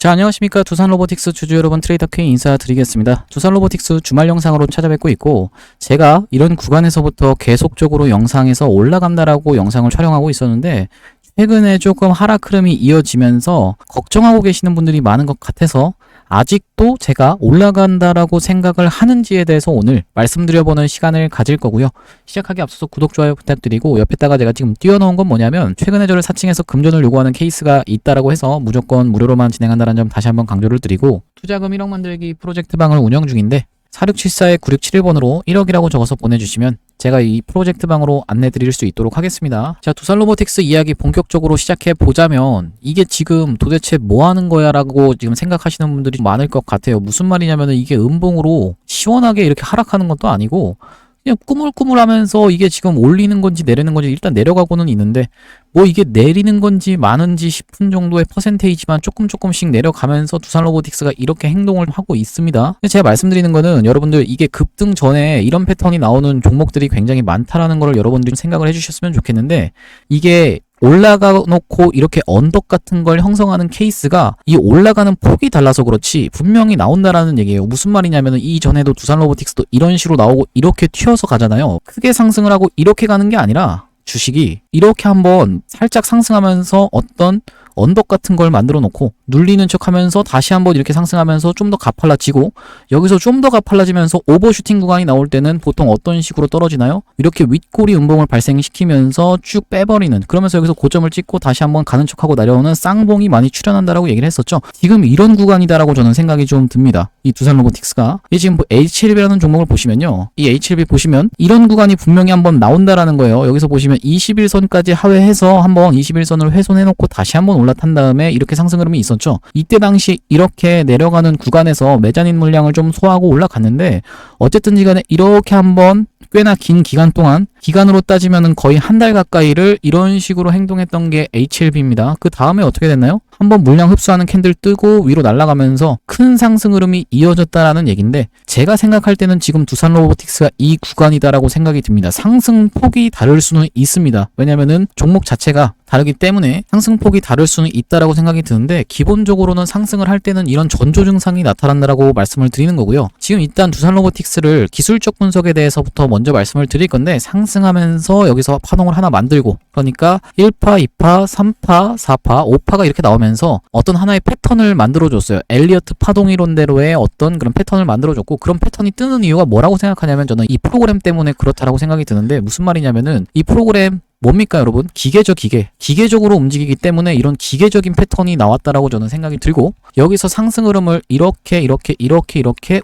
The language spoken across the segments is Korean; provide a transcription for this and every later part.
자, 안녕하십니까. 두산로보틱스 주주 여러분, 트레이더 K 인사드리겠습니다. 두산로보틱스 주말 영상으로 찾아뵙고 있고, 제가 이런 구간에서부터 계속적으로 영상에서 올라간다라고 영상을 촬영하고 있었는데, 최근에 조금 하락 흐름이 이어지면서 걱정하고 계시는 분들이 많은 것 같아서 아직도 제가 올라간다라고 생각을 하는지에 대해서 오늘 말씀드려보는 시간을 가질 거고요. 시작하기 앞서서 구독, 좋아요 부탁드리고, 옆에다가 제가 지금 띄워놓은 건 뭐냐면 최근에 저를 사칭해서 금전을 요구하는 케이스가 있다라고 해서 무조건 무료로만 진행한다는 점 다시 한번 강조를 드리고, 투자금 1억 만들기 프로젝트 방을 운영 중인데 4674-9671번으로 1억이라고 적어서 보내주시면 제가 이 프로젝트 방으로 안내 드릴 수 있도록 하겠습니다. 자, 두산로보틱스 이야기 본격적으로 시작해 보자면, 이게 지금 도대체 뭐 하는 거야 라고 지금 생각하시는 분들이 많을 것 같아요. 무슨 말이냐면은 이게 음봉으로 시원하게 이렇게 하락하는 것도 아니고 그냥 꾸물꾸물하면서 이게 지금 올리는 건지 내리는 건지, 일단 내려가고는 있는데 뭐 이게 내리는 건지 마는지 싶은 정도의 퍼센테이지만 조금씩 내려가면서 두산로보틱스가 이렇게 행동을 하고 있습니다. 제가 말씀드리는 거는, 여러분들 이게 급등 전에 이런 패턴이 나오는 종목들이 굉장히 많다라는 걸 여러분들이 생각을 해주셨으면 좋겠는데, 이게 올라가 놓고 이렇게 언덕 같은 걸 형성하는 케이스가 이 올라가는 폭이 달라서 그렇지 분명히 나온다라는 얘기예요. 무슨 말이냐면은, 이전에도 두산로보틱스도 이런 식으로 나오고 이렇게 튀어서 가잖아요. 크게 상승을 하고 이렇게 가는 게 아니라 주식이 이렇게 한번 살짝 상승하면서 어떤 언덕 같은 걸 만들어 놓고 눌리는 척 하면서 다시 한번 이렇게 상승하면서 좀 더 가팔라지고, 여기서 좀 더 가팔라지면서 오버슈팅 구간이 나올 때는 보통 어떤 식으로 떨어지나요? 이렇게 윗꼬리 음봉을 발생시키면서 쭉 빼버리는, 그러면서 여기서 고점을 찍고 다시 한번 가는 척하고 내려오는 쌍봉이 많이 출현한다라고 얘기를 했었죠. 지금 이런 구간이다라고 저는 생각이 좀 듭니다. 이 두산로보틱스가. 이 지금 HLB라는 종목을 보시면요, 이 HLB 보시면 이런 구간이 분명히 한번 나온다라는 거예요. 여기서 보시면 21선까지 하회해서 한번 21선을 훼손해놓고 다시 한번 올라탄 다음에 이렇게 상승 흐름이 있었죠. 이때 당시 이렇게 내려가는 구간에서 매자닌 물량을 좀 소화하고 올라갔는데, 어쨌든지 간에 이렇게 한번 꽤나 긴 기간 동안, 기간으로 따지면은 거의 한 달 가까이를 이런 식으로 행동했던 게 HLB입니다. 그 다음에 어떻게 됐나요? 한번 물량 흡수하는 캔들 뜨고 위로 날아가면서 큰 상승 흐름이 이어졌다라는 얘긴데, 제가 생각할 때는 지금 두산로보틱스가 이 구간이다라고 생각이 듭니다. 상승폭이 다를 수는 있습니다. 왜냐면은 종목 자체가 다르기 때문에 상승폭이 다를 수는 있다라고 생각이 드는데, 기본적으로는 상승을 할 때는 이런 전조 증상이 나타난다라고 말씀을 드리는 거고요. 지금 일단 두산로보틱스를 기술적 분석에 대해서부터 먼저 말씀을 드릴 건데, 상승하면서 여기서 파동을 하나 만들고, 그러니까 1파, 2파, 3파, 4파, 5파가 이렇게 나오면서 어떤 하나의 패턴을 만들어줬어요. 엘리어트 파동이론대로의 어떤 그런 패턴을 만들어줬고, 그런 패턴이 뜨는 이유가 뭐라고 생각하냐면, 저는 이 프로그램 때문에 그렇다라고 생각이 드는데, 무슨 말이냐면은 이 프로그램 뭡니까 여러분? 기계죠, 기계. 기계적으로 움직이기 때문에 이런 기계적인 패턴이 나왔다라고 저는 생각이 들고, 여기서 상승 흐름을 이렇게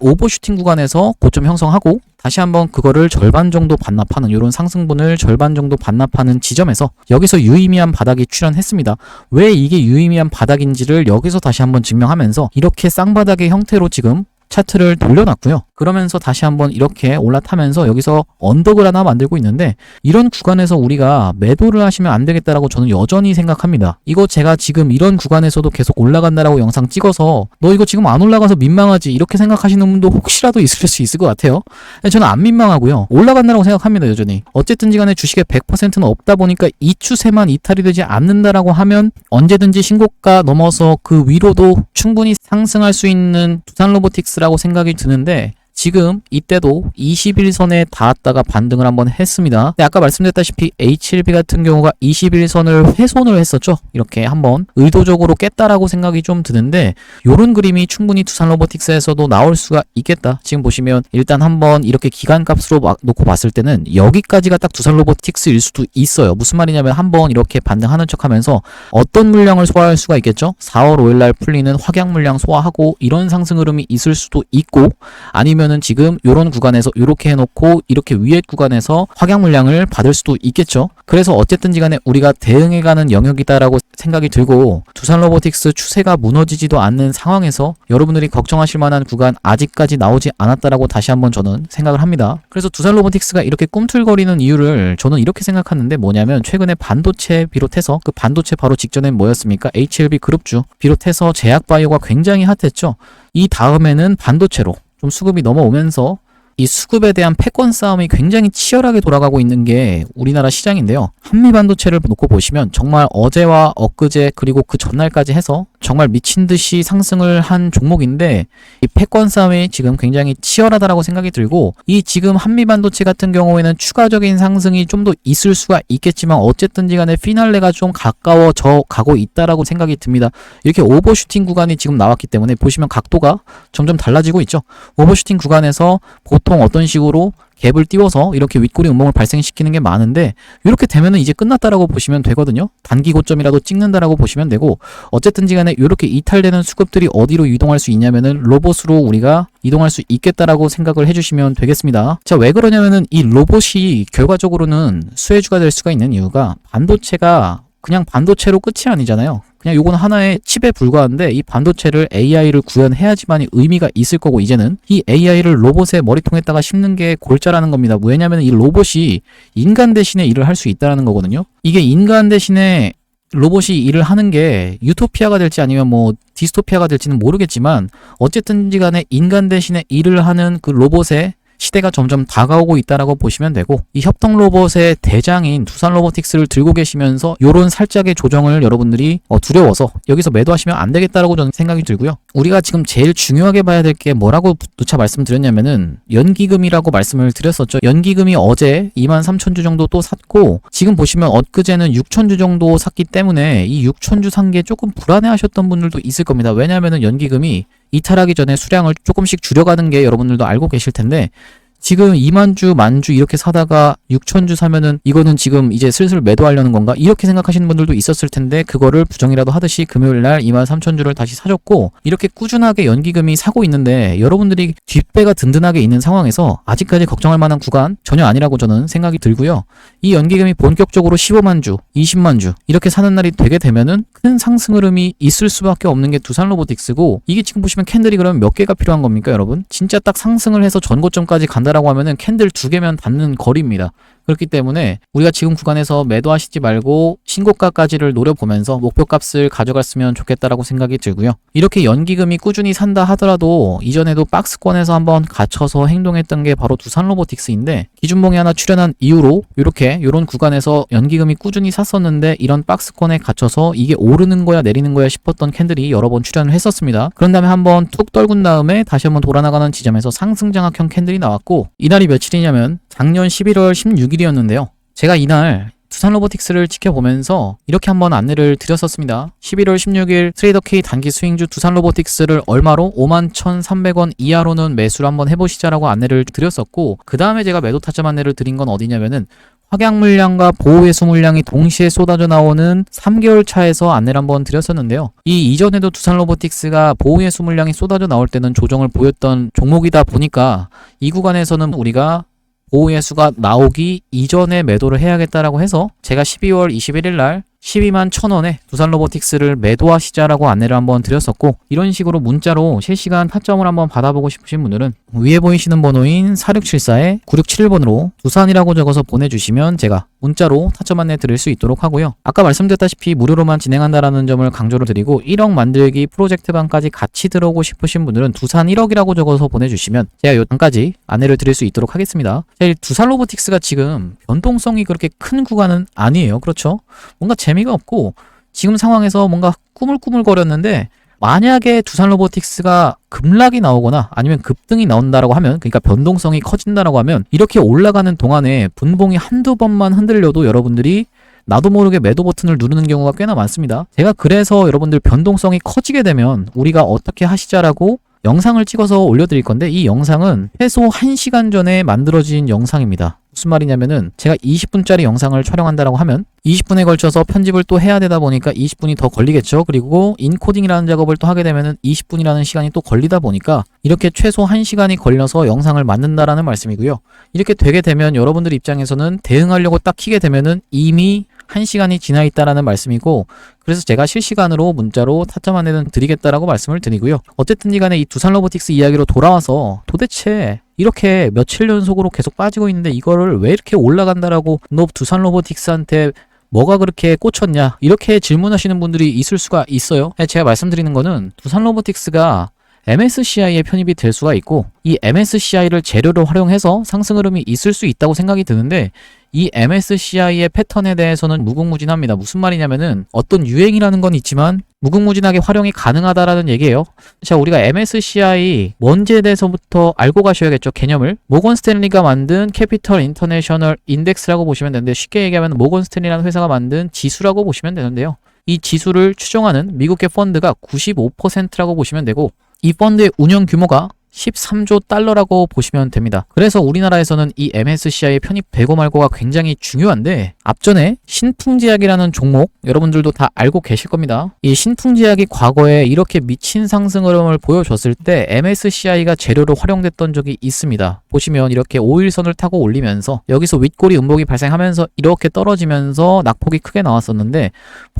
오버슈팅 구간에서 고점 형성하고 다시 한번 그거를 절반 정도 반납하는, 이런 상승분을 절반 정도 반납하는 지점에서 여기서 유의미한 바닥이 출현했습니다. 왜 이게 유의미한 바닥인지를 여기서 다시 한번 증명하면서 이렇게 쌍바닥의 형태로 지금 차트를 돌려놨고요. 그러면서 다시 한번 이렇게 올라타면서 여기서 언덕을 하나 만들고 있는데, 이런 구간에서 우리가 매도를 하시면 안 되겠다라고 저는 여전히 생각합니다. 이거 제가 지금 이런 구간에서도 계속 올라간다라고 영상 찍어서 너 이거 지금 안 올라가서 민망하지 이렇게 생각하시는 분도 혹시라도 있을 수 있을 것 같아요. 저는 안 민망하고요, 올라간다라고 생각합니다. 여전히. 어쨌든지 간에 주식의 100%는 없다 보니까 이 추세만 이탈이 되지 않는다라고 하면 언제든지 신고가 넘어서 그 위로도 충분히 상승할 수 있는 두산로보틱스라고 생각이 드는데, 지금 이때도 21선에 닿았다가 반등을 한번 했습니다. 근데 아까 말씀드렸다시피 HLB 같은 경우가 21선을 훼손을 했었죠. 이렇게 한번 의도적으로 깼다라고 생각이 좀 드는데, 요런 그림이 충분히 두산로보틱스에서도 나올 수가 있겠다. 지금 보시면 일단 한번 이렇게 기간값으로 놓고 봤을 때는 여기까지가 딱 두산로보틱스일 수도 있어요. 무슨 말이냐면, 한번 이렇게 반등하는 척 하면서 어떤 물량을 소화할 수가 있겠죠. 4월 5일날 풀리는 확약 물량 소화하고 이런 상승 흐름이 있을 수도 있고, 아니면 지금 이런 구간에서 이렇게 해놓고 이렇게 위에 구간에서 확약 물량을 받을 수도 있겠죠. 그래서 어쨌든지 간에 우리가 대응해가는 영역이다라고 생각이 들고, 두산로보틱스 추세가 무너지지도 않는 상황에서 여러분들이 걱정하실 만한 구간 아직까지 나오지 않았다라고 다시 한번 저는 생각을 합니다. 그래서 두산로보틱스가 이렇게 꿈틀거리는 이유를 저는 이렇게 생각하는데, 뭐냐면 최근에 반도체 비롯해서, 그 반도체 바로 직전엔 뭐였습니까? HLB 그룹주 비롯해서 제약바이오가 굉장히 핫했죠. 이 다음에는 반도체로 좀 수급이 넘어오면서 이 수급에 대한 패권 싸움이 굉장히 치열하게 돌아가고 있는 게 우리나라 시장인데요. 한미반도체를 놓고 보시면 정말 어제와 엊그제 그리고 그 전날까지 해서 정말 미친 듯이 상승을 한 종목인데 이 패권 싸움이 지금 굉장히 치열하다라고 생각이 들고, 이 지금 한미반도체 같은 경우에는 추가적인 상승이 좀 더 있을 수가 있겠지만 어쨌든지 간에 피날레가 좀 가까워져 가고 있다라고 생각이 듭니다. 이렇게 오버슈팅 구간이 지금 나왔기 때문에 보시면 각도가 점점 달라지고 있죠. 오버슈팅 구간에서 보통 어떤 식으로 갭을 띄워서 이렇게 윗꼬리 음봉을 발생시키는 게 많은데, 이렇게 되면은 이제 끝났다라고 보시면 되거든요. 단기 고점이라도 찍는다라고 보시면 되고, 어쨌든지 간에 이렇게 이탈되는 수급들이 어디로 이동할 수 있냐면은 로봇으로 우리가 이동할 수 있겠다라고 생각을 해주시면 되겠습니다. 자, 왜 그러냐면은 이 로봇이 결과적으로는 수혜주가 될 수가 있는 이유가, 반도체가 그냥 반도체로 끝이 아니잖아요. 그냥 요건 하나의 칩에 불과한데 이 반도체를 AI를 구현해야지만이 의미가 있을 거고, 이제는 이 AI를 로봇의 머리통에다가 심는 게 골자라는 겁니다. 왜냐면 이 로봇이 인간 대신에 일을 할 수 있다는 거거든요. 이게 인간 대신에 로봇이 일을 하는 게 유토피아가 될지 아니면 뭐 디스토피아가 될지는 모르겠지만, 어쨌든지 간에 인간 대신에 일을 하는 그 로봇의 시대가 점점 다가오고 있다라고 보시면 되고, 이 협동 로봇의 대장인 두산 로보틱스를 들고 계시면서 요런 살짝의 조정을 여러분들이 두려워서 여기서 매도하시면 안 되겠다라고 저는 생각이 들고요. 우리가 지금 제일 중요하게 봐야 될 게 뭐라고 누차 말씀드렸냐면은 연기금이라고 말씀을 드렸었죠. 연기금이 어제 23,000주 정도 또 샀고, 지금 보시면 엊그제는 6,000주 정도 샀기 때문에 이 6,000주 산 게 조금 불안해 하셨던 분들도 있을 겁니다. 왜냐하면은 연기금이 이탈하기 전에 수량을 조금씩 줄여가는 게 여러분들도 알고 계실 텐데, 지금 2만주, 만주 이렇게 사다가 6천주 사면은 이거는 지금 이제 슬슬 매도하려는 건가? 이렇게 생각하시는 분들도 있었을 텐데, 그거를 부정이라도 하듯이 금요일날 23,000주를 다시 사줬고, 이렇게 꾸준하게 연기금이 사고 있는데 여러분들이 뒷배가 든든하게 있는 상황에서 아직까지 걱정할 만한 구간 전혀 아니라고 저는 생각이 들고요. 이 연기금이 본격적으로 15만주, 20만주 이렇게 사는 날이 되게 되면은 큰 상승 흐름이 있을 수밖에 없는 게 두산 로보틱스고, 이게 지금 보시면 캔들이 그러면 몇 개가 필요한 겁니까 여러분? 진짜 딱 상승을 해서 전고점까지 간다라고 하면은 캔들 2개면 닿는 거리입니다. 그렇기 때문에 우리가 지금 구간에서 매도하시지 말고 신고가까지를 노려보면서 목표값을 가져갔으면 좋겠다라고 생각이 들고요. 이렇게 연기금이 꾸준히 산다 하더라도 이전에도 박스권에서 한번 갇혀서 행동했던 게 바로 두산 로보틱스인데, 기준봉이 하나 출현한 이후로 이렇게 이런 구간에서 연기금이 꾸준히 샀었는데 이런 박스권에 갇혀서 이게 오르는 거야 내리는 거야 싶었던 캔들이 여러 번 출현을 했었습니다. 그런 다음에 한번 툭 떨군 다음에 다시 한번 돌아나가는 지점에서 상승장악형 캔들이 나왔고, 이날이 며칠이냐면 작년 11월 16일이었는데요. 제가 이날 두산 로보틱스를 지켜보면서 이렇게 한번 안내를 드렸었습니다. 11월 16일 트레이더 K 단기 스윙주 두산 로보틱스를 얼마로? 51,300원 이하로는 매수를 한번 해보시자라고 안내를 드렸었고, 그 다음에 제가 매도 타점 안내를 드린 건 어디냐면은 확약 물량과 보호 회수 물량이 동시에 쏟아져 나오는 3개월 차에서 안내를 한번 드렸었는데요. 이 이전에도 두산 로보틱스가 보호 회수 물량이 쏟아져 나올 때는 조정을 보였던 종목이다 보니까 이 구간에서는 우리가 보호 회수가 나오기 이전에 매도를 해야겠다라고 해서 제가 12월 21일 날 12만 1,000원에 두산 로보틱스를 매도하시자라고 안내를 한번 드렸었고, 이런 식으로 문자로 실시간 타점을 한번 받아보고 싶으신 분들은 위에 보이시는 번호인 4674-9671번으로 두산이라고 적어서 보내주시면 제가 문자로 타점 안내 드릴 수 있도록 하고요. 아까 말씀드렸다시피 무료로만 진행한다라는 점을 강조를 드리고, 1억 만들기 프로젝트방까지 같이 들어오고 싶으신 분들은 두산 1억이라고 적어서 보내주시면 제가 요 단까지 안내를 드릴 수 있도록 하겠습니다. 두산 로보틱스가 지금 변동성이 그렇게 큰 구간은 아니에요. 그렇죠? 뭔가 재미가 없고 지금 상황에서 뭔가 꾸물꾸물거렸는데, 만약에 두산 로보틱스가 급락이 나오거나 아니면 급등이 나온다라고 하면, 그러니까 변동성이 커진다라고 하면, 이렇게 올라가는 동안에 분봉이 한두 번만 흔들려도 여러분들이 나도 모르게 매도 버튼을 누르는 경우가 꽤나 많습니다. 제가 그래서 여러분들 변동성이 커지게 되면 우리가 어떻게 하시자라고 영상을 찍어서 올려드릴 건데, 이 영상은 최소 1시간 전에 만들어진 영상입니다. 무슨 말이냐면은 제가 20분짜리 영상을 촬영한다라고 하면 20분에 걸쳐서 편집을 또 해야 되다 보니까 20분이 더 걸리겠죠. 그리고 인코딩이라는 작업을 또 하게 되면은 20분이라는 시간이 또 걸리다 보니까 이렇게 최소 1시간이 걸려서 영상을 만든다라는 말씀이고요. 이렇게 되게 되면 여러분들 입장에서는 대응하려고 딱 키게 되면은 이미 1시간이 지나 있다라는 말씀이고, 그래서 제가 실시간으로 문자로 타점 안내는 드리겠다라고 말씀을 드리고요. 어쨌든 간에 이 두산 로보틱스 이야기로 돌아와서 도대체 이렇게 며칠 연속으로 계속 빠지고 있는데 이거를 왜 이렇게 올라간다라고 너 두산 로보틱스한테 뭐가 그렇게 꽂혔냐, 이렇게 질문하시는 분들이 있을 수가 있어요. 제가 말씀드리는 거는 두산 로보틱스가 MSCI에 편입이 될 수가 있고, 이 MSCI를 재료로 활용해서 상승 흐름이 있을 수 있다고 생각이 드는데, 이 MSCI의 패턴에 대해서는 무궁무진합니다. 무슨 말이냐면은 어떤 유행이라는 건 있지만 무궁무진하게 활용이 가능하다라는 얘기예요. 자, 우리가 MSCI 뭔지에 대해서부터 알고 가셔야겠죠. 개념을. 모건 스탠리가 만든 캐피털 인터내셔널 인덱스라고 보시면 되는데, 쉽게 얘기하면 모건 스탠리라는 회사가 만든 지수라고 보시면 되는데요. 이 지수를 추종하는 미국의 펀드가 95%라고 보시면 되고, 이 펀드의 운영 규모가 13조 달러라고 보시면 됩니다. 그래서 우리나라에서는 이 MSCI의 편입 되고 말고가 굉장히 중요한데, 앞전에 신풍제약이라는 종목 여러분들도 다 알고 계실 겁니다. 이 신풍제약이 과거에 이렇게 미친 상승 흐름을 보여줬을 때 MSCI가 재료로 활용됐던 적이 있습니다. 보시면 이렇게 5일선을 타고 올리면서 여기서 윗꼬리 음봉이 발생하면서 이렇게 떨어지면서 낙폭이 크게 나왔었는데,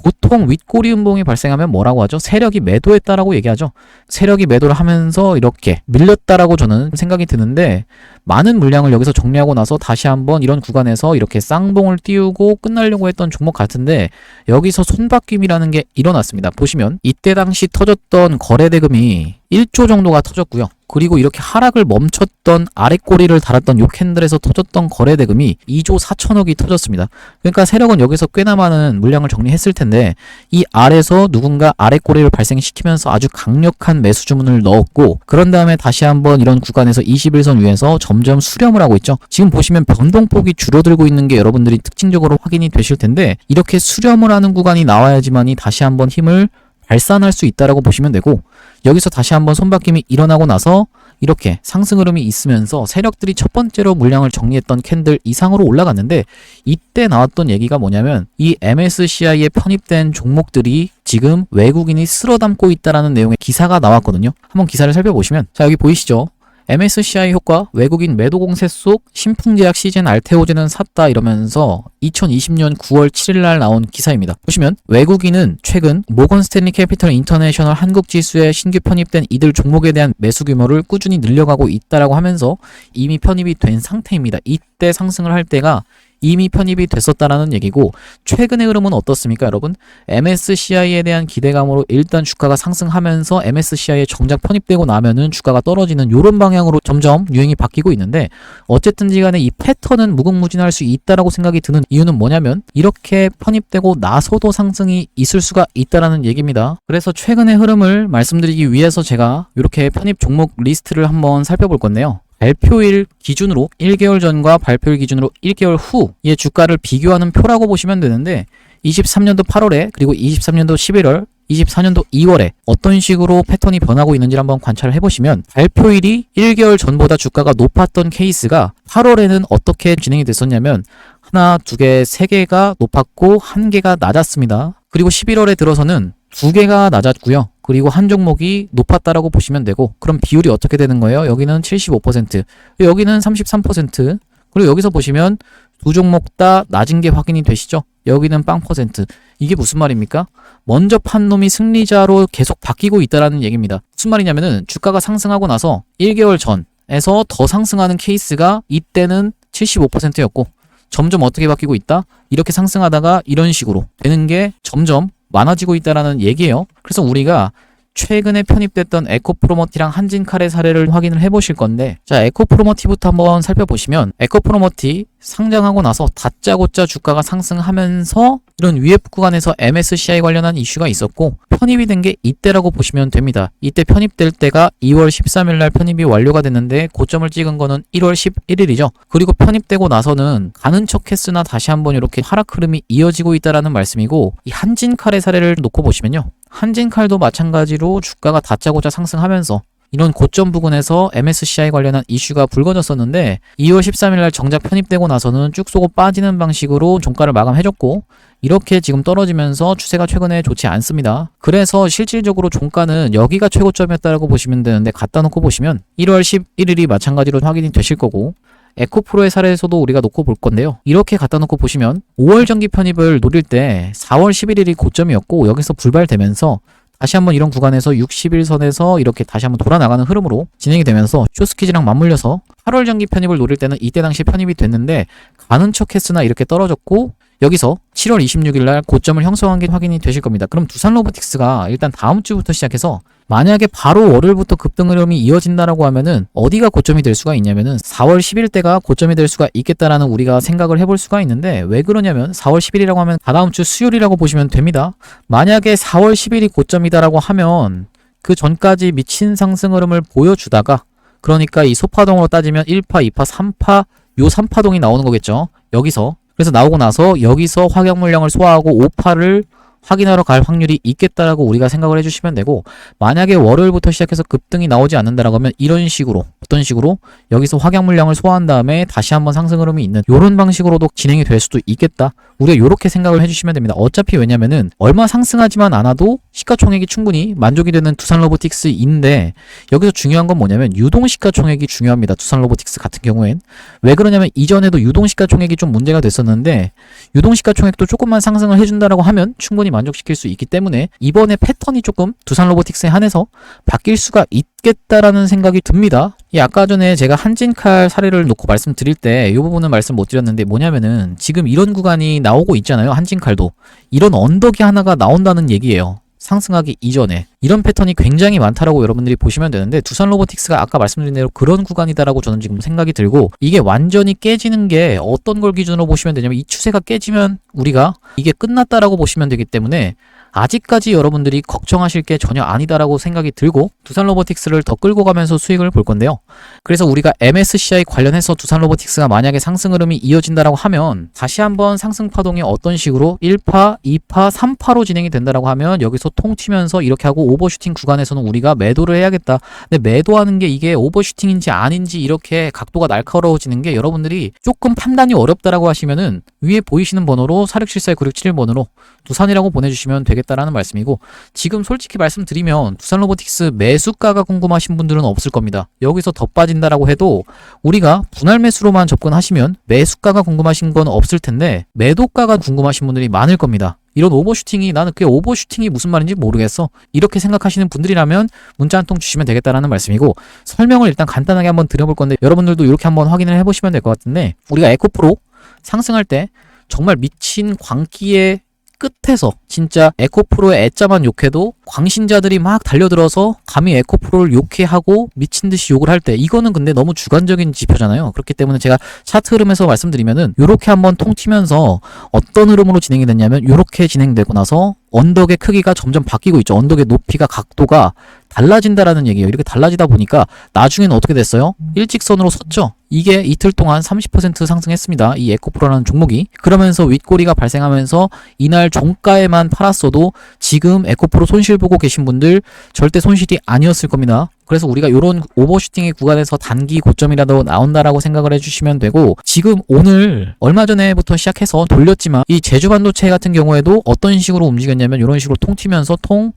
보통 윗꼬리 음봉이 발생하면 뭐라고 하죠? 세력이 매도했다라고 얘기하죠. 세력이 매도를 하면서 이렇게 밀렸다라고 저는 생각이 드는데, 많은 물량을 여기서 정리하고 나서 다시 한번 이런 구간에서 이렇게 쌍봉을 띄우고 끝나려고 했던 종목 같은데, 여기서 손바뀜이라는 게 일어났습니다. 보시면 이때 당시 터졌던 거래대금이 1조 정도가 터졌고요. 그리고 이렇게 하락을 멈췄던 아랫꼬리를 달았던 요 캔들에서 터졌던 거래대금이 2조 4천억이 터졌습니다. 그러니까 세력은 여기서 꽤나 많은 물량을 정리했을 텐데, 이 아래서 누군가 아랫꼬리를 발생시키면서 아주 강력한 매수 주문을 넣었고, 그런 다음에 다시 한번 이런 구간에서 21선 위에서 점점 수렴을 하고 있죠. 지금 보시면 변동폭이 줄어들고 있는 게 여러분들이 특징적으로 확인이 되실 텐데, 이렇게 수렴을 하는 구간이 나와야지만이 다시 한번 힘을 발산할 수 있다라고 보시면 되고, 여기서 다시 한번 손바뀜이 일어나고 나서 이렇게 상승 흐름이 있으면서 세력들이 첫 번째로 물량을 정리했던 캔들 이상으로 올라갔는데, 이때 나왔던 얘기가 뭐냐면 이 MSCI에 편입된 종목들이 지금 외국인이 쓸어담고 있다라는 내용의 기사가 나왔거든요. 한번 기사를 살펴보시면, 자, 여기 보이시죠? MSCI 효과, 외국인 매도 공세 속 신풍제약 시즌 알테오젠은 샀다 이러면서 2020년 9월 7일 날 나온 기사입니다. 보시면 외국인은 최근 모건 스탠리 캐피털 인터내셔널 한국 지수에 신규 편입된 이들 종목에 대한 매수 규모를 꾸준히 늘려가고 있다라고 하면서 이미 편입이 된 상태입니다. 이때 상승을 할 때가 이미 편입이 됐었다라는 얘기고, 최근의 흐름은 어떻습니까, 여러분? MSCI에 대한 기대감으로 일단 주가가 상승하면서 MSCI에 정작 편입되고 나면은 주가가 떨어지는 이런 방향으로 점점 유행이 바뀌고 있는데, 어쨌든지 간에 이 패턴은 무궁무진할 수 있다라고 생각이 드는 이유는 뭐냐면, 이렇게 편입되고 나서도 상승이 있을 수가 있다라는 얘기입니다. 그래서 최근의 흐름을 말씀드리기 위해서 제가 이렇게 편입 종목 리스트를 한번 살펴볼 건데요. 발표일 기준으로 1개월 전과 발표일 기준으로 1개월 후의 주가를 비교하는 표라고 보시면 되는데, 23년도 8월에 그리고 23년도 11월, 24년도 2월에 어떤 식으로 패턴이 변하고 있는지를 한번 관찰을 해보시면, 발표일이 1개월 전보다 주가가 높았던 케이스가 8월에는 어떻게 진행이 됐었냐면 하나, 두 개, 세 개가 높았고 한 개가 낮았습니다. 그리고 11월에 들어서는 두 개가 낮았고요. 그리고 한 종목이 높았다라고 보시면 되고, 그럼 비율이 어떻게 되는 거예요? 여기는 75%, 여기는 33%, 그리고 여기서 보시면 두 종목 다 낮은 게 확인이 되시죠? 여기는 0%. 이게 무슨 말입니까? 먼저 판 놈이 승리자로 계속 바뀌고 있다라는 얘기입니다. 무슨 말이냐면은 주가가 상승하고 나서 1개월 전에서 더 상승하는 케이스가 이때는 75%였고, 점점 어떻게 바뀌고 있다? 이렇게 상승하다가 이런 식으로 되는 게 점점 많아지고 있다라는 얘기예요. 그래서 우리가 최근에 편입됐던 에코프로머티랑 한진칼의 사례를 확인을 해보실 건데, 자, 에코프로머티부터 한번 살펴보시면, 에코프로머티 상장하고 나서 다짜고짜 주가가 상승하면서 이런 위에 구간에서 MSCI 관련한 이슈가 있었고, 편입이 된 게 이때라고 보시면 됩니다. 이때 편입될 때가 2월 13일 날 편입이 완료가 됐는데, 고점을 찍은 거는 1월 11일이죠. 그리고 편입되고 나서는 가는 척 했으나 다시 한번 이렇게 하락 흐름이 이어지고 있다라는 말씀이고, 이 한진칼의 사례를 놓고 보시면요, 한진칼도 마찬가지로 주가가 다짜고짜 상승하면서 이런 고점 부근에서 MSCI 관련한 이슈가 불거졌었는데, 2월 13일 날 정작 편입되고 나서는 쭉 쏘고 빠지는 방식으로 종가를 마감해줬고, 이렇게 지금 떨어지면서 추세가 최근에 좋지 않습니다. 그래서 실질적으로 종가는 여기가 최고점이었다고 보시면 되는데, 갖다 놓고 보시면 1월 11일이 마찬가지로 확인이 되실 거고, 에코프로의 사례에서도 우리가 놓고 볼 건데요. 이렇게 갖다 놓고 보시면 5월 정기 편입을 노릴 때 4월 11일이 고점이었고, 여기서 불발되면서 다시 한번 이런 구간에서 60일선에서 이렇게 다시 한번 돌아나가는 흐름으로 진행이 되면서 쇼스퀴즈랑 맞물려서 8월 정기 편입을 노릴 때는 이때 당시 편입이 됐는데 가는 척 했으나 이렇게 떨어졌고, 여기서 7월 26일 날 고점을 형성한 게 확인이 되실 겁니다. 그럼 두산로보틱스가 일단 다음 주부터 시작해서 만약에 바로 월요일부터 급등 흐름이 이어진다라고 하면은 어디가 고점이 될 수가 있냐면은 4월 10일 때가 고점이 될 수가 있겠다라는 우리가 생각을 해볼 수가 있는데, 왜 그러냐면 4월 10일이라고 하면 다다음 주 수요일이라고 보시면 됩니다. 만약에 4월 10일이 고점이다라고 하면 그 전까지 미친 상승 흐름을 보여주다가, 그러니까 이 소파동으로 따지면 1파, 2파, 3파, 요 3파동이 나오는 거겠죠. 여기서. 그래서 나오고 나서 여기서 확약 물량을 소화하고 5파를 확인하러 갈 확률이 있겠다라고 우리가 생각을 해주시면 되고, 만약에 월요일부터 시작해서 급등이 나오지 않는다라고 하면 이런 식으로, 어떤 식으로 여기서 확약 물량을 소화한 다음에 다시 한번 상승 흐름이 있는 이런 방식으로도 진행이 될 수도 있겠다. 우리가 이렇게 생각을 해주시면 됩니다. 어차피 왜냐면은 얼마 상승하지만 않아도 시가총액이 충분히 만족이 되는 두산로보틱스인데, 여기서 중요한 건 뭐냐면 유동 시가총액이 중요합니다. 두산로보틱스 같은 경우엔. 왜 그러냐면 이전에도 유동 시가총액이 좀 문제가 됐었는데, 유동 시가총액도 조금만 상승을 해준다라고 하면 충분히 만족시킬 수 있기 때문에 이번에 패턴이 조금 두산로보틱스에 한해서 바뀔 수가 있겠다라는 생각이 듭니다. 아까 전에 제가 한진칼 사례를 놓고 말씀드릴 때 이 부분은 말씀 못 드렸는데, 뭐냐면은 지금 이런 구간이 나오고 있잖아요. 한진칼도 이런 언덕이 하나가 나온다는 얘기예요. 상승하기 이전에 이런 패턴이 굉장히 많다라고 여러분들이 보시면 되는데, 두산로보틱스가 아까 말씀드린 대로 그런 구간이다라고 저는 지금 생각이 들고, 이게 완전히 깨지는 게 어떤 걸 기준으로 보시면 되냐면 이 추세가 깨지면 우리가 이게 끝났다라고 보시면 되기 때문에 아직까지 여러분들이 걱정하실 게 전혀 아니다라고 생각이 들고, 두산로보틱스를 더 끌고 가면서 수익을 볼 건데요. 그래서 우리가 MSCI 관련해서 두산로보틱스가 만약에 상승 흐름이 이어진다라고 하면 다시 한번 상승 파동이 어떤 식으로 1파, 2파, 3파로 진행이 된다라고 하면 여기서 통 튀면서 이렇게 하고 오버슈팅 구간에서는 우리가 매도를 해야겠다. 근데 매도하는 게 이게 오버슈팅인지 아닌지 이렇게 각도가 날카로워지는 게 여러분들이 조금 판단이 어렵다라고 하시면은 위에 보이시는 번호로 4674-9671번으로 두산이라고 보내주시면 되겠다라는 말씀이고, 지금 솔직히 말씀드리면 두산로보틱스 매수가가 궁금하신 분들은 없을 겁니다. 여기서 더 빠진다라고 해도 우리가 분할 매수로만 접근하시면 매수가가 궁금하신 건 없을 텐데 매도가가 궁금하신 분들이 많을 겁니다. 이런 오버슈팅이, 나는 그게 오버슈팅이 무슨 말인지 모르겠어, 이렇게 생각하시는 분들이라면 문자 한 통 주시면 되겠다라는 말씀이고, 설명을 일단 간단하게 한번 드려볼 건데 여러분들도 이렇게 한번 확인을 해보시면 될 것 같은데, 우리가 에코프로 상승할 때 정말 미친 광기의 끝에서 진짜 에코프로의 애자만 욕해도 광신자들이 막 달려들어서 감히 에코프로를 욕해하고 미친듯이 욕을 할 때, 이거는 근데 너무 주관적인 지표잖아요. 그렇기 때문에 제가 차트 흐름에서 말씀드리면은 요렇게 한번 통 튀면서 어떤 흐름으로 진행이 됐냐면 요렇게 진행되고 나서 언덕의 크기가 점점 바뀌고 있죠. 언덕의 높이가, 각도가 달라진다라는 얘기예요. 이렇게 달라지다 보니까 나중에는 어떻게 됐어요? 일직선으로 섰죠. 이게 이틀 동안 30% 상승했습니다. 이 에코프로라는 종목이. 그러면서 윗꼬리가 발생하면서 이날 종가에만 팔았어도 지금 에코프로 손실 보고 계신 분들 절대 손실이 아니었을 겁니다. 그래서 우리가 이런 오버슈팅의 구간에서 단기 고점이라도 나온다라고 생각을 해주시면 되고, 지금 오늘 얼마 전에부터 시작해서 돌렸지만 이 제주반도체 같은 경우에도 어떤 식으로 움직였냐면 이런 식으로 통 튀면서 통.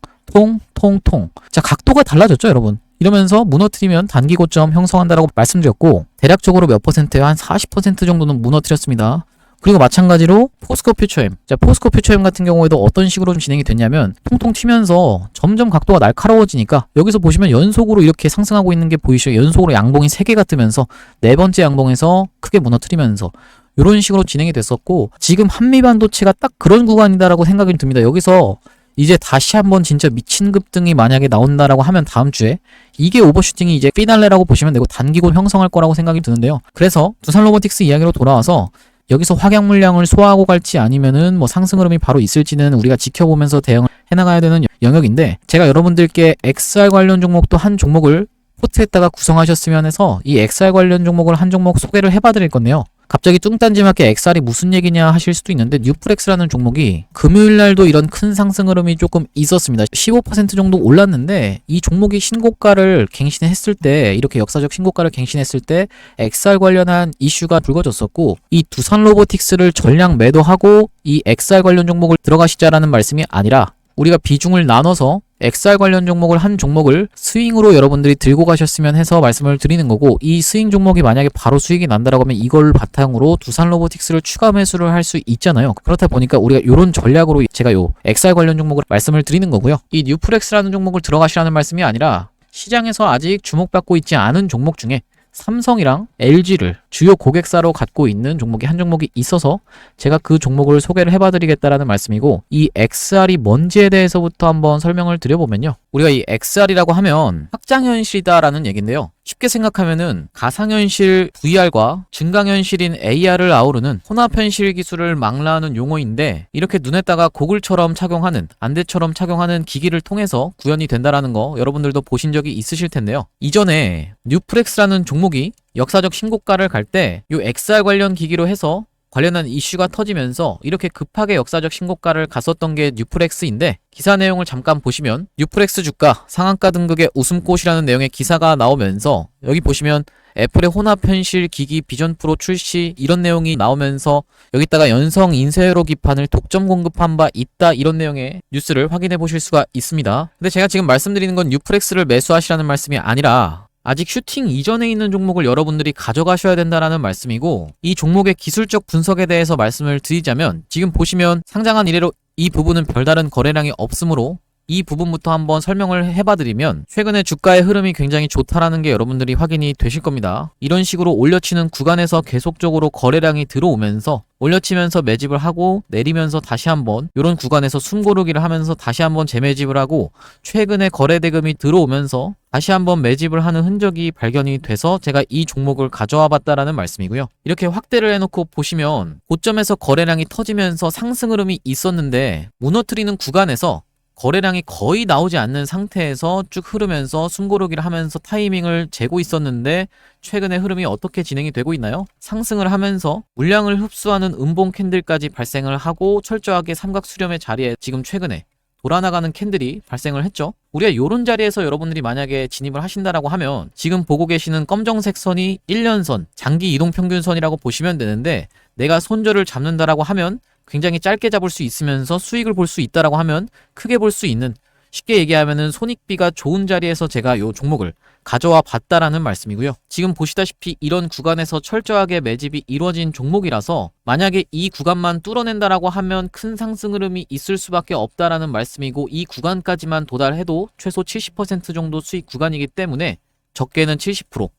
자, 각도가 달라졌죠, 여러분. 이러면서 무너뜨리면 단기 고점 형성한다라고 말씀드렸고, 대략적으로 몇 퍼센트예요? 한 40% 정도는 무너뜨렸습니다. 그리고 마찬가지로 포스코 퓨처엠. 자, 포스코 퓨처엠 같은 경우에도 어떤 식으로 좀 진행이 됐냐면 통통 튀면서 점점 각도가 날카로워지니까 여기서 보시면 연속으로 이렇게 상승하고 있는 게 보이시죠? 연속으로 양봉이 3개가 뜨면서 네 번째 양봉에서 크게 무너뜨리면서 이런 식으로 진행이 됐었고, 지금 한미반도체가 딱 그런 구간이다라고 생각이 듭니다. 여기서 이제 다시 한번 진짜 미친 급등이 만약에 나온다라고 하면 다음 주에 이게 오버슈팅이 이제 피날레라고 보시면 되고 단기고 형성할 거라고 생각이 드는데요. 그래서 두산로보틱스 이야기로 돌아와서 여기서 확약 물량을 소화하고 갈지 아니면은 뭐 상승 흐름이 바로 있을지는 우리가 지켜보면서 대응을 해나가야 되는 영역인데, 제가 여러분들께 XR 관련 종목도 한 종목을 포트에다가 구성하셨으면 해서 이 XR 관련 종목을 한 종목 소개를 해봐 드릴 건데요. 갑자기 뚱딴지맞게 XR이 무슨 얘기냐 하실 수도 있는데, 뉴플렉스라는 종목이 금요일날도 이런 큰 상승 흐름이 조금 있었습니다. 15% 정도 올랐는데 이 종목이 신고가를 갱신했을 때, 이렇게 역사적 신고가를 갱신했을 때 XR 관련한 이슈가 불거졌었고, 이 두산로보틱스를 전량 매도하고 이 XR 관련 종목을 들어가시자라는 말씀이 아니라 우리가 비중을 나눠서 XR 관련 종목을 한 종목을 스윙으로 여러분들이 들고 가셨으면 해서 말씀을 드리는 거고, 이 스윙 종목이 만약에 바로 수익이 난다라고 하면 이걸 바탕으로 두산로보틱스를 추가 매수를 할 수 있잖아요. 그렇다 보니까 우리가 이런 전략으로 제가 요 XR 관련 종목을 말씀을 드리는 거고요. 이 뉴플렉스라는 종목을 들어가시라는 말씀이 아니라 시장에서 아직 주목받고 있지 않은 종목 중에 삼성이랑 LG를 주요 고객사로 갖고 있는 종목이 한 종목이 있어서 제가 그 종목을 소개를 해봐드리겠다라는 말씀이고, 이 XR이 뭔지에 대해서부터 한번 설명을 드려보면요. 우리가 이 XR이라고 하면 확장현실이다라는 얘기인데요. 쉽게 생각하면은 가상현실 VR과 증강현실인 AR을 아우르는 혼합현실 기술을 망라하는 용어인데, 이렇게 눈에다가 고글처럼 착용하는, 안대처럼 착용하는 기기를 통해서 구현이 된다라는 거 여러분들도 보신 적이 있으실 텐데요. 이전에 뉴프렉스라는 종목이 역사적 신고가를 갈 때 이 XR 관련 기기로 해서 관련한 이슈가 터지면서 이렇게 급하게 역사적 신고가를 갔었던 게 뉴프렉스인데, 기사 내용을 잠깐 보시면 뉴프렉스 주가 상한가 등극의 웃음꽃이라는 내용의 기사가 나오면서 여기 보시면 애플의 혼합현실 기기 비전 프로 출시 이런 내용이 나오면서 여기다가 연성 인쇄회로 기판을 독점 공급한 바 있다 이런 내용의 뉴스를 확인해 보실 수가 있습니다. 근데 제가 지금 말씀드리는 건 뉴프렉스를 매수하시라는 말씀이 아니라 아직 슈팅 이전에 있는 종목을 여러분들이 가져가셔야 된다라는 말씀이고, 이 종목의 기술적 분석에 대해서 말씀을 드리자면 지금 보시면 상장한 이래로 이 부분은 별다른 거래량이 없으므로 이 부분부터 한번 설명을 해봐드리면 최근에 주가의 흐름이 굉장히 좋다라는 게 여러분들이 확인이 되실 겁니다. 이런 식으로 올려치는 구간에서 계속적으로 거래량이 들어오면서 올려치면서 매집을 하고 내리면서 다시 한번 이런 구간에서 숨고르기를 하면서 다시 한번 재매집을 하고 최근에 거래 대금이 들어오면서 다시 한번 매집을 하는 흔적이 발견이 돼서 제가 이 종목을 가져와 봤다라는 말씀이고요. 이렇게 확대를 해놓고 보시면 고점에서 거래량이 터지면서 상승 흐름이 있었는데 무너뜨리는 구간에서 거래량이 거의 나오지 않는 상태에서 쭉 흐르면서 숨고르기를 하면서 타이밍을 재고 있었는데 최근에 흐름이 어떻게 진행이 되고 있나요? 상승을 하면서 물량을 흡수하는 음봉 캔들까지 발생을 하고 철저하게 삼각 수렴의 자리에 지금 최근에 돌아나가는 캔들이 발생을 했죠. 우리가 요런 자리에서 여러분들이 만약에 진입을 하신다라고 하면 지금 보고 계시는 검정색 선이 1년선, 장기 이동평균선이라고 보시면 되는데, 내가 손절을 잡는다라고 하면 굉장히 짧게 잡을 수 있으면서 수익을 볼 수 있다라고 하면 크게 볼 수 있는, 쉽게 얘기하면은 손익비가 좋은 자리에서 제가 요 종목을 가져와 봤다라는 말씀이고요. 지금 보시다시피 이런 구간에서 철저하게 매집이 이루어진 종목이라서 만약에 이 구간만 뚫어낸다라고 하면 큰 상승 흐름이 있을 수밖에 없다라는 말씀이고, 이 구간까지만 도달해도 최소 70% 정도 수익 구간이기 때문에 적게는 70%,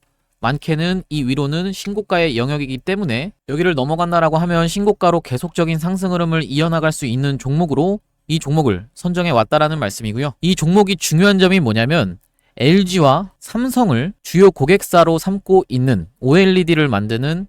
많게는 이 위로는 신고가의 영역이기 때문에 여기를 넘어간다라고 하면 신고가로 계속적인 상승 흐름을 이어나갈 수 있는 종목으로 이 종목을 선정해 왔다라는 말씀이고요. 이 종목이 중요한 점이 뭐냐면 LG와 삼성을 주요 고객사로 삼고 있는 OLED를 만드는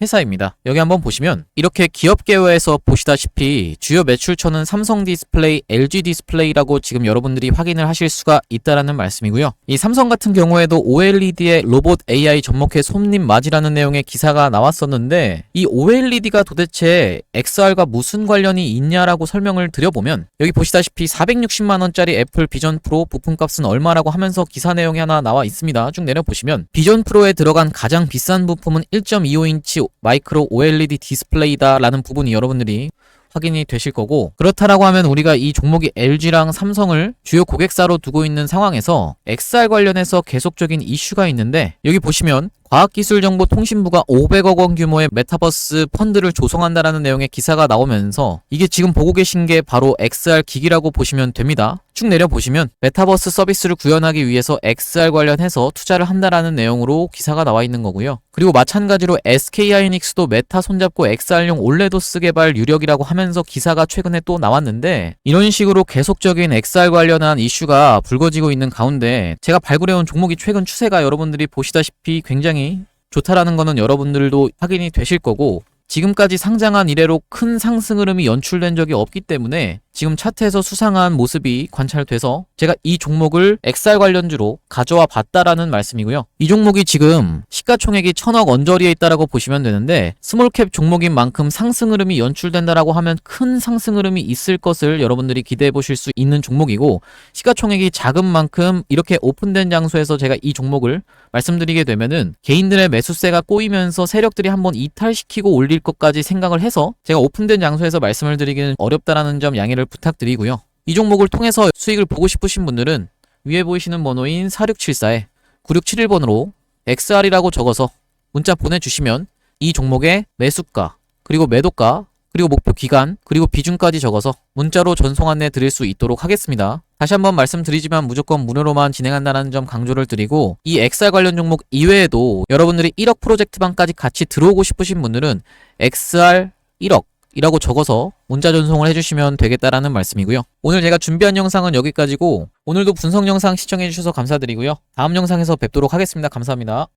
회사입니다. 여기 한번 보시면 이렇게 기업계열에서 보시다시피 주요 매출처는 삼성 디스플레이, LG 디스플레이라고 지금 여러분들이 확인을 하실 수가 있다라는 말씀이고요. 이 삼성 같은 경우에도 OLED의 로봇 AI 접목해 손님 맞이라는 내용의 기사가 나왔었는데, 이 OLED가 도대체 XR과 무슨 관련이 있냐라고 설명을 드려보면 여기 보시다시피 460만원짜리 애플 비전 프로 부품값은 얼마라고 하면서 기사 내용이 하나 나와 있습니다. 쭉 내려보시면 비전 프로에 들어간 가장 비싼 부품은 1.25인치 마이크로 OLED 디스플레이다 라는 부분이 여러분들이 확인이 되실 거고, 그렇다라고 하면 우리가 이 종목이 LG랑 삼성을 주요 고객사로 두고 있는 상황에서 XR 관련해서 계속적인 이슈가 있는데, 여기 보시면 과학기술정보통신부가 500억 원 규모의 메타버스 펀드를 조성한다라는 내용의 기사가 나오면서 이게 지금 보고 계신 게 바로 XR 기기라고 보시면 됩니다. 쭉 내려보시면 메타버스 서비스를 구현하기 위해서 XR 관련해서 투자를 한다라는 내용으로 기사가 나와 있는 거고요. 그리고 마찬가지로 SK하이닉스도 메타 손잡고 XR용 올레도스 개발 유력이라고 하면서 기사가 최근에 또 나왔는데, 이런 식으로 계속적인 XR 관련한 이슈가 불거지고 있는 가운데 제가 발굴해온 종목이 최근 추세가 여러분들이 보시다시피 굉장히 좋다라는 거는 여러분들도 확인이 되실 거고, 지금까지 상장한 이래로 큰 상승 흐름이 연출된 적이 없기 때문에 지금 차트에서 수상한 모습이 관찰돼서 제가 이 종목을 XR 관련주로 가져와 봤다라는 말씀이고요. 이 종목이 지금 시가총액이 1000억 언저리에 있다라고 보시면 되는데, 스몰캡 종목인 만큼 상승 흐름이 연출된다라고 하면 큰 상승 흐름이 있을 것을 여러분들이 기대해 보실 수 있는 종목이고, 시가총액이 작은 만큼 이렇게 오픈된 장소에서 제가 이 종목을 말씀드리게 되면은 개인들의 매수세가 꼬이면서 세력들이 한번 이탈시키고 올릴 것까지 생각을 해서 제가 오픈된 장소에서 말씀을 드리기는 어렵다라는 점 양해를 부탁드리고요. 이 종목을 통해서 수익을 보고 싶으신 분들은 위에 보이시는 번호인 4674에 9671번으로 XR이라고 적어서 문자 보내주시면 이 종목의 매수가 그리고 매도가 그리고 목표 기간, 그리고 비중까지 적어서 문자로 전송 안내 드릴 수 있도록 하겠습니다. 다시 한번 말씀드리지만 무조건 무료로만 진행한다는 점 강조를 드리고, 이 XR 관련 종목 이외에도 여러분들이 1억 프로젝트방까지 같이 들어오고 싶으신 분들은 XR 1억 이라고 적어서 문자 전송을 해주시면 되겠다라는 말씀이고요. 오늘 제가 준비한 영상은 여기까지고, 오늘도 분석 영상 시청해주셔서 감사드리고요. 다음 영상에서 뵙도록 하겠습니다. 감사합니다.